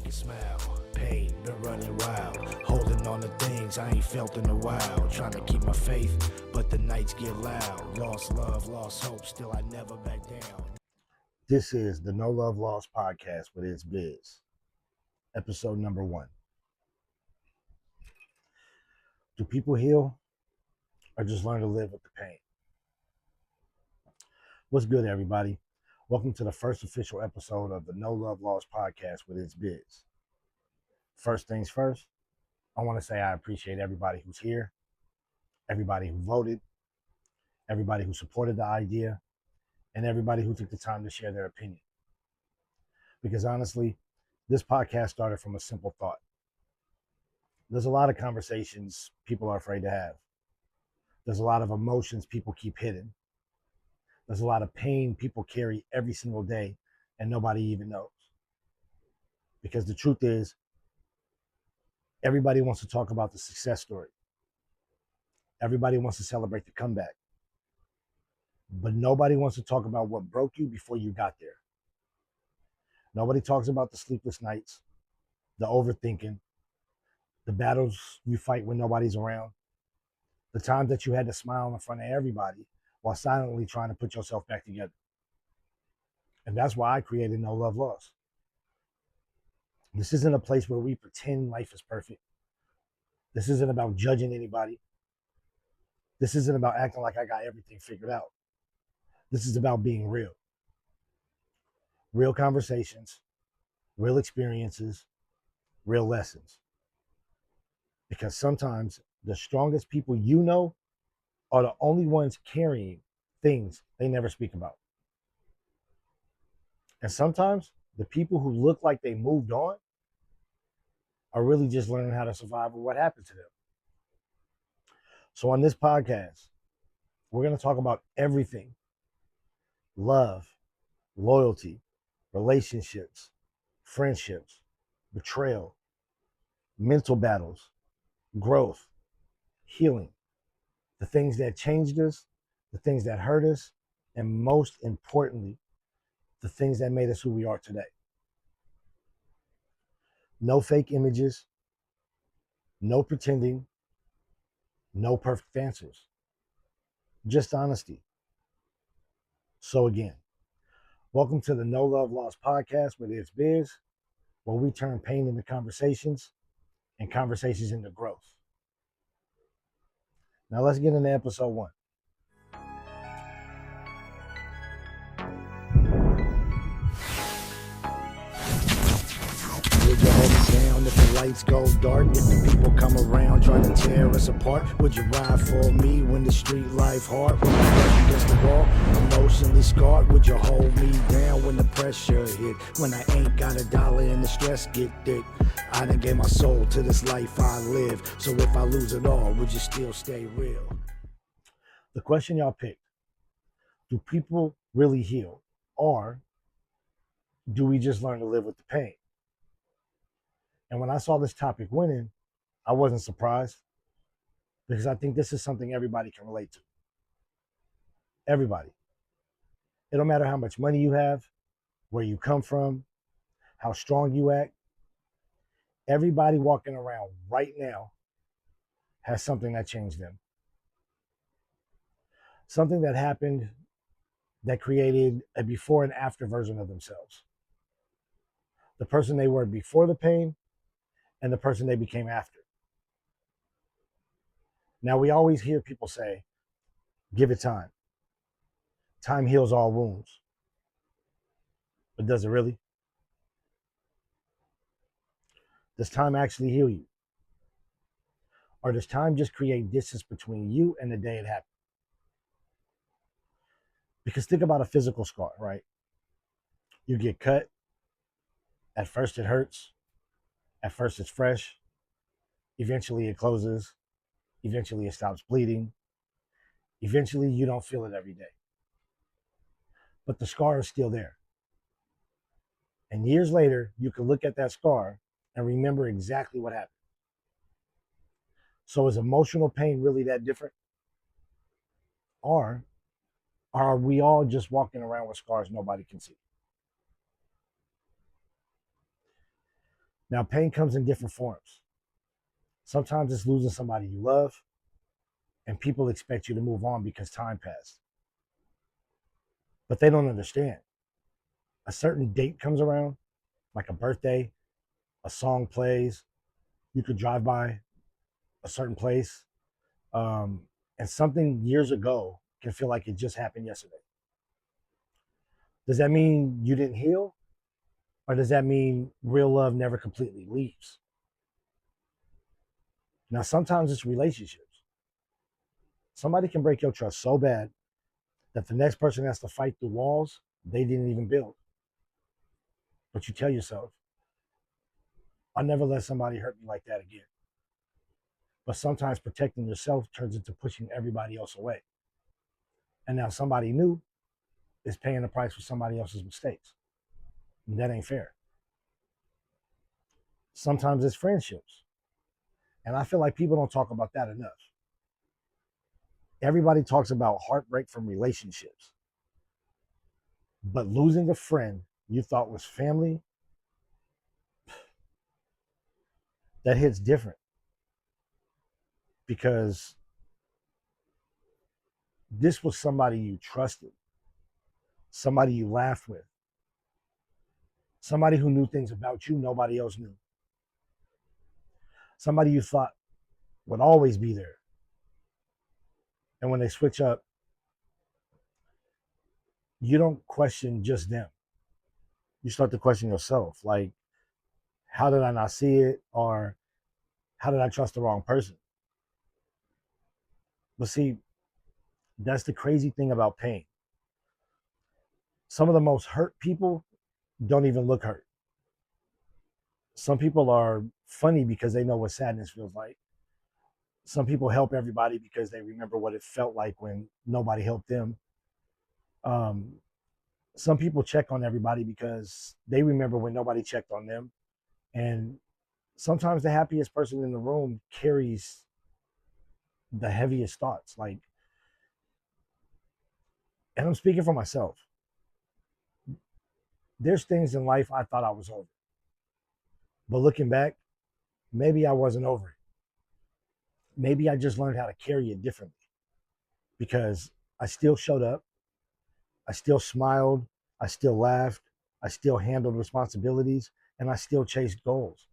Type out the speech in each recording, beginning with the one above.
make you smile. Pain, been running wild. Holding on to things I ain't felt in a while. Trying to keep my faith, but the nights get loud. Lost love, lost hope, still I never back down. This is the No Love Lost podcast with ItsBizz, episode number 1. Do people heal or just learn to live with the pain? What's good, everybody? Welcome to the first official episode of the No Love Lost podcast with ItsBizz. First things first, I want to say I appreciate everybody who's here, everybody who voted, everybody who supported the idea, and everybody who took the time to share their opinion. Because honestly, this podcast started from a simple thought. There's a lot of conversations people are afraid to have. There's a lot of emotions people keep hidden. There's a lot of pain people carry every single day and nobody even knows. Because the truth is, everybody wants to talk about the success story. Everybody wants to celebrate the comeback. But nobody wants to talk about what broke you before you got there. Nobody talks about the sleepless nights, the overthinking, the battles you fight when nobody's around, the times that you had to smile in front of everybody while silently trying to put yourself back together. And that's why I created No Love Lost. This isn't a place where we pretend life is perfect. This isn't about judging anybody. This isn't about acting like I got everything figured out. This is about being real. Real conversations, real experiences, real lessons. Because sometimes the strongest people you know are the only ones carrying things they never speak about. And sometimes the people who look like they moved on are really just learning how to survive with what happened to them. So on this podcast, we're going to talk about everything: love, loyalty, relationships, friendships, betrayal, mental battles, growth, healing, the things that changed us, the things that hurt us, and most importantly, the things that made us who we are today. No fake images, no pretending, no perfect answers, just honesty. So again, welcome to the No Love Lost podcast with ItsBizz, where we turn pain into conversations and conversations into growth. Now let's get into episode 1. Would you hold me down if the lights go dark? If the people come around trying to tear us apart? Would you ride for me when the street life hard? When I'm brushing against the wall, emotionally scarred? Would you hold me down when the pressure hit? When I ain't got a dollar and the stress get thick? I done gave my soul to this life I live. So if I lose it all, would you still stay real? The question y'all picked: do people really heal? Or do we just learn to live with the pain? And when I saw this topic winning, I wasn't surprised, because I think this is something everybody can relate to. Everybody. It don't matter how much money you have, where you come from, how strong you act. Everybody walking around right now has something that changed them. Something that happened that created a before and after version of themselves. The person they were before the pain and the person they became after. Now, we always hear people say, give it time. Time heals all wounds. But does it really? Does time actually heal you? Or does time just create distance between you and the day it happened? Because think about a physical scar, right? You get cut. At first it hurts. At first it's fresh. Eventually it closes. Eventually it stops bleeding. Eventually you don't feel it every day. But the scar is still there. And years later, you can look at that scar and remember exactly what happened. So is emotional pain really that different? Or are we all just walking around with scars nobody can see? Now, pain comes in different forms. Sometimes it's losing somebody you love, and people expect you to move on because time passed. But they don't understand. A certain date comes around, like a birthday, a song plays, you could drive by a certain place, and something years ago can feel like it just happened yesterday. Does that mean you didn't heal? Or does that mean real love never completely leaves? Now, sometimes it's relationships. Somebody can break your trust so bad that the next person has to fight through walls they didn't even build. But you tell yourself, I'll never let somebody hurt me like that again. But sometimes protecting yourself turns into pushing everybody else away. And now somebody new is paying the price for somebody else's mistakes. And that ain't fair. Sometimes it's friendships. And I feel like people don't talk about that enough. Everybody talks about heartbreak from relationships. But losing a friend you thought was family, that hits different because this was somebody you trusted, somebody you laughed with, somebody who knew things about you nobody else knew, somebody you thought would always be there. And when they switch up, you don't question just them. You start to question yourself. Like, how did I not see it? Or how did I trust the wrong person? But see, that's the crazy thing about pain. Some of the most hurt people don't even look hurt. Some people are funny because they know what sadness feels like. Some people help everybody because they remember what it felt like when nobody helped them. Um, some people check on everybody because they remember when nobody checked on them. And sometimes the happiest person in the room carries the heaviest thoughts. Like, and I'm speaking for myself. There's things in life I thought I was over. But looking back, maybe I wasn't over it. Maybe I just learned how to carry it differently because I still showed up. I still smiled. I still laughed. I still handled responsibilities and I still chased goals.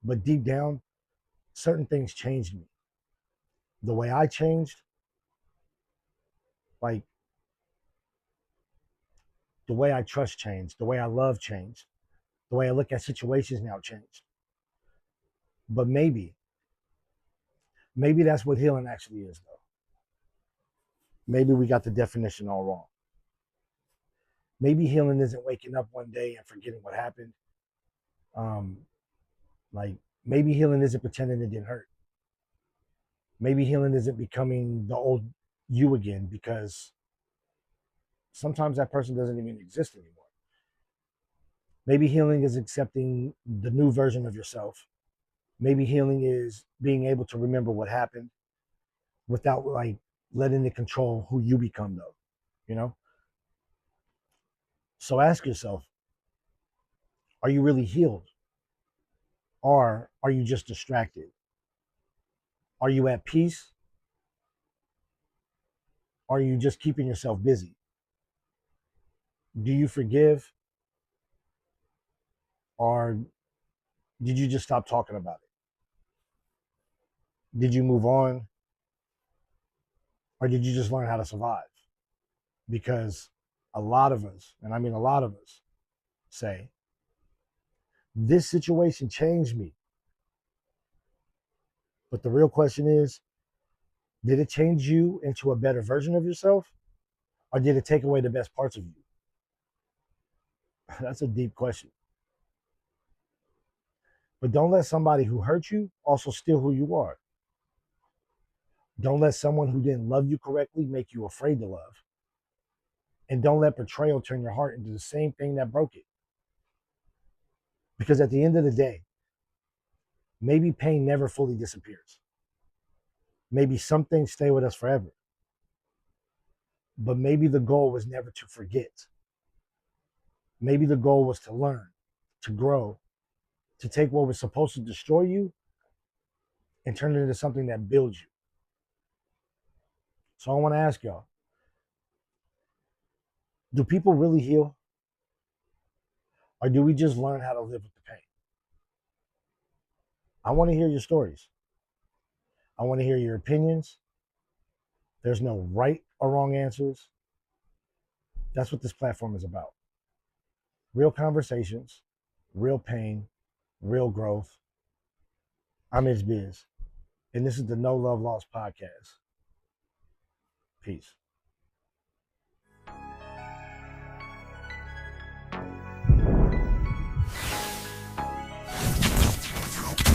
But deep down, certain things changed me. The way I changed, like the way I trust changed, the way I love changed, the way I look at situations now changed. But maybe that's what healing actually is, though. Maybe we got the definition all wrong. Maybe healing isn't waking up one day and forgetting what happened. Um, like maybe healing isn't pretending it didn't hurt. Maybe healing isn't becoming the old you again because sometimes that person doesn't even exist anymore. Maybe healing is accepting the new version of yourself. Maybe healing is being able to remember what happened without like letting it control who you become though, you know? So ask yourself, are you really healed? Or are you just distracted? Are you at peace? Or are you just keeping yourself busy? Do you forgive? Or did you just stop talking about it? Did you move on? Or did you just learn how to survive? Because a lot of us, and I mean a lot of us, say, this situation changed me. But the real question is, did it change you into a better version of yourself? Or did it take away the best parts of you? That's a deep question. But don't let somebody who hurt you also steal who you are. Don't let someone who didn't love you correctly make you afraid to love. And don't let betrayal turn your heart into the same thing that broke it. Because at the end of the day, maybe pain never fully disappears. Maybe some things stay with us forever. But maybe the goal was never to forget. Maybe the goal was to learn, to grow, to take what was supposed to destroy you and turn it into something that builds you. So I want to ask y'all, do people really heal? Or do we just learn how to live with the pain? I want to hear your stories. I want to hear your opinions. There's no right or wrong answers. That's what this platform is about. Real conversations, real pain, real growth. I'm ItsBizz, and this is the No Love Lost podcast. Peace.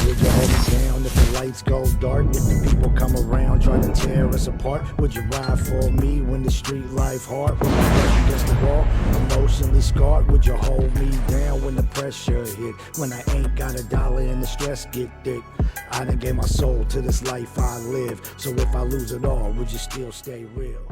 Would you hold me down if the lights go dark? If the people come around trying to tear us apart? Would you ride for me when the street life hard? When my brush against the wall, emotionally scarred? Would you hold me down when the pressure hit? When I ain't got a dollar and the stress get thick? I done gave my soul to this life I live. So if I lose it all, would you still stay real?